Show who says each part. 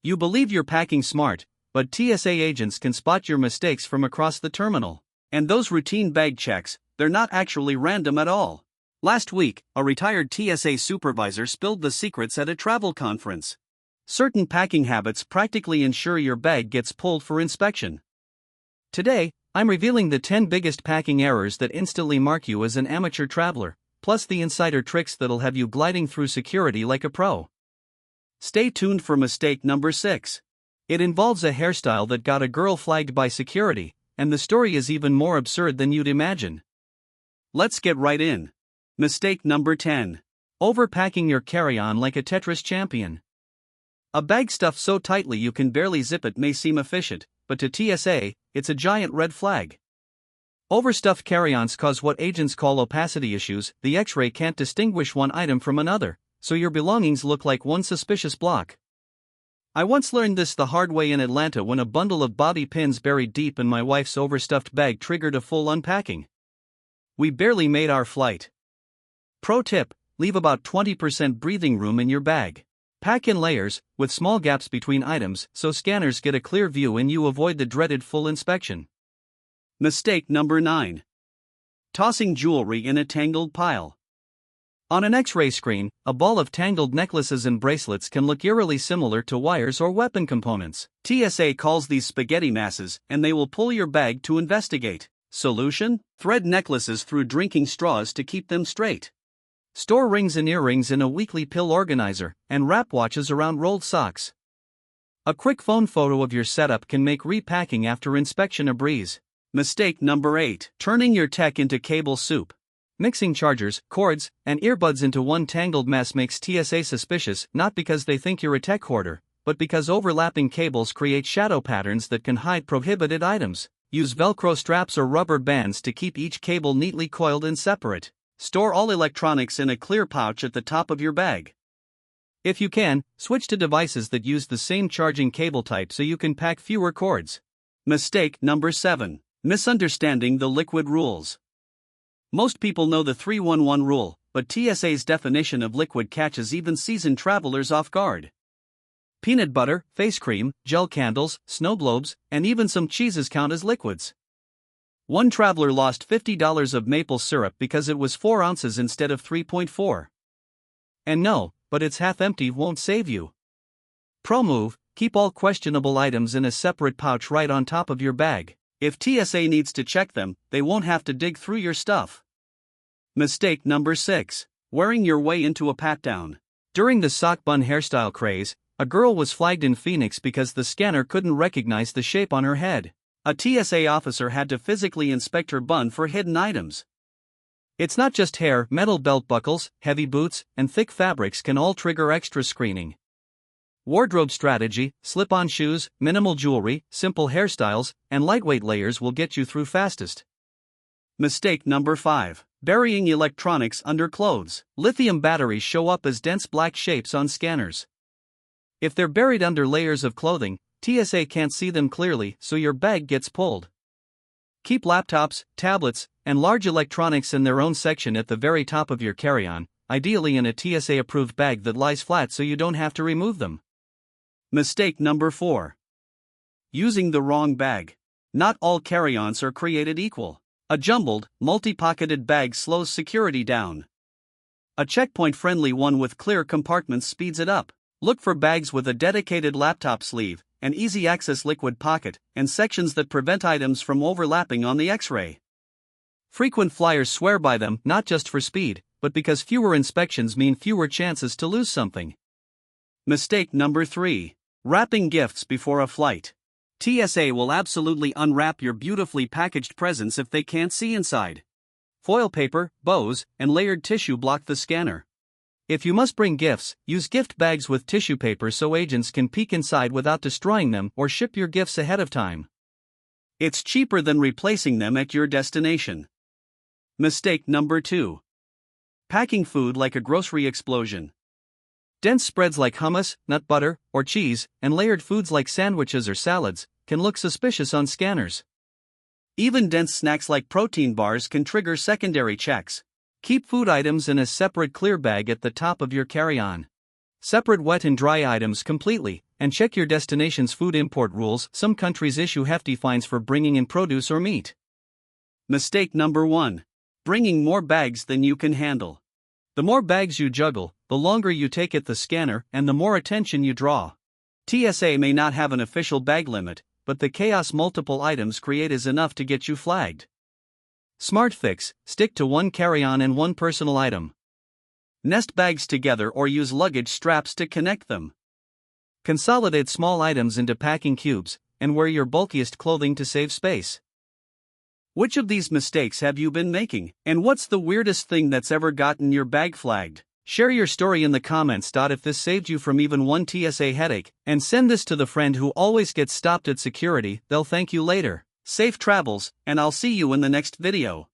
Speaker 1: You believe you're packing smart, but TSA agents can spot your mistakes from across the terminal. And those routine bag checks, they're not actually random at all. Last week, a retired TSA supervisor spilled the secrets at a travel conference. Certain packing habits practically ensure your bag gets pulled for inspection. Today, I'm revealing the 10 biggest packing errors that instantly mark you as an amateur traveler, plus the insider tricks that'll have you gliding through security like a pro. Stay tuned for mistake number 6. It involves a hairstyle that got a girl flagged by security, and the story is even more absurd than you'd imagine. Let's get right in. Mistake number 10. Overpacking your carry-on like a Tetris champion. A bag stuffed so tightly you can barely zip it may seem efficient, but to TSA, it's a giant red flag. Overstuffed carry-ons cause what agents call opacity issues. The X-ray can't distinguish one item from another, so your belongings look like one suspicious block. I once learned this the hard way in Atlanta when a bundle of bobby pins buried deep in my wife's overstuffed bag triggered a full unpacking. We barely made our flight. Pro tip: leave about 20% breathing room in your bag. Pack in layers, with small gaps between items, so scanners get a clear view and you avoid the dreaded full inspection. Mistake number 9. Tossing jewelry in a tangled pile. On an X-ray screen, a ball of tangled necklaces and bracelets can look eerily similar to wires or weapon components. TSA calls these spaghetti masses, and they will pull your bag to investigate. Solution: thread necklaces through drinking straws to keep them straight. Store rings and earrings in a weekly pill organizer, and wrap watches around rolled socks. A quick phone photo of your setup can make repacking after inspection a breeze. Mistake number 8. Turning your tech into cable soup. Mixing chargers, cords, and earbuds into one tangled mess makes TSA suspicious, not because they think you're a tech hoarder, but because overlapping cables create shadow patterns that can hide prohibited items. Use Velcro straps or rubber bands to keep each cable neatly coiled and separate. Store all electronics in a clear pouch at the top of your bag. If you can, switch to devices that use the same charging cable type so you can pack fewer cords. Mistake number 7. Misunderstanding the liquid rules. Most people know the 311 rule, but TSA's definition of liquid catches even seasoned travelers off guard. Peanut butter, face cream, gel candles, snow globes, and even some cheeses count as liquids. One traveler lost $50 of maple syrup because it was 4 ounces instead of 3.4. And no, but it's half empty won't save you. Pro move: keep all questionable items in a separate pouch right on top of your bag. If TSA needs to check them, they won't have to dig through your stuff. Mistake number 6. Wearing your way into a pat-down. During the sock bun hairstyle craze, a girl was flagged in Phoenix because the scanner couldn't recognize the shape on her head. A TSA officer had to physically inspect her bun for hidden items. It's not just hair. Metal belt buckles, heavy boots, and thick fabrics can all trigger extra screening. Wardrobe strategy: slip-on shoes, minimal jewelry, simple hairstyles, and lightweight layers will get you through fastest. Mistake number 5. Burying electronics under clothes. Lithium batteries show up as dense black shapes on scanners. If they're buried under layers of clothing, TSA can't see them clearly, so your bag gets pulled. Keep laptops, tablets, and large electronics in their own section at the very top of your carry-on, ideally in a TSA-approved bag that lies flat so you don't have to remove them. Mistake number 4. Using the wrong bag. Not all carry-ons are created equal. A jumbled, multi-pocketed bag slows security down. A checkpoint-friendly one with clear compartments speeds it up. Look for bags with a dedicated laptop sleeve, an easy-access liquid pocket, and sections that prevent items from overlapping on the X-ray. Frequent flyers swear by them, not just for speed, but because fewer inspections mean fewer chances to lose something. Mistake number 3. Wrapping gifts before a flight. TSA will absolutely unwrap your beautifully packaged presents if they can't see inside. Foil paper, bows, and layered tissue block the scanner. If you must bring gifts, use gift bags with tissue paper so agents can peek inside without destroying them, or ship your gifts ahead of time. It's cheaper than replacing them at your destination. Mistake number 2. Packing food like a grocery explosion. Dense spreads like hummus, nut butter, or cheese, and layered foods like sandwiches or salads, can look suspicious on scanners. Even dense snacks like protein bars can trigger secondary checks. Keep food items in a separate clear bag at the top of your carry-on. Separate wet and dry items completely, and check your destination's food import rules. Some countries issue hefty fines for bringing in produce or meat. Mistake number 1. Bringing more bags than you can handle. The more bags you juggle, the longer you take at the scanner and the more attention you draw. TSA may not have an official bag limit, but the chaos multiple items create is enough to get you flagged. Smart fix: stick to one carry-on and one personal item. Nest bags together or use luggage straps to connect them. Consolidate small items into packing cubes, and wear your bulkiest clothing to save space. Which of these mistakes have you been making, and what's the weirdest thing that's ever gotten your bag flagged? Share your story in the comments. If this saved you from even one TSA headache, and send this to the friend who always gets stopped at security, they'll thank you later. Safe travels, and I'll see you in the next video.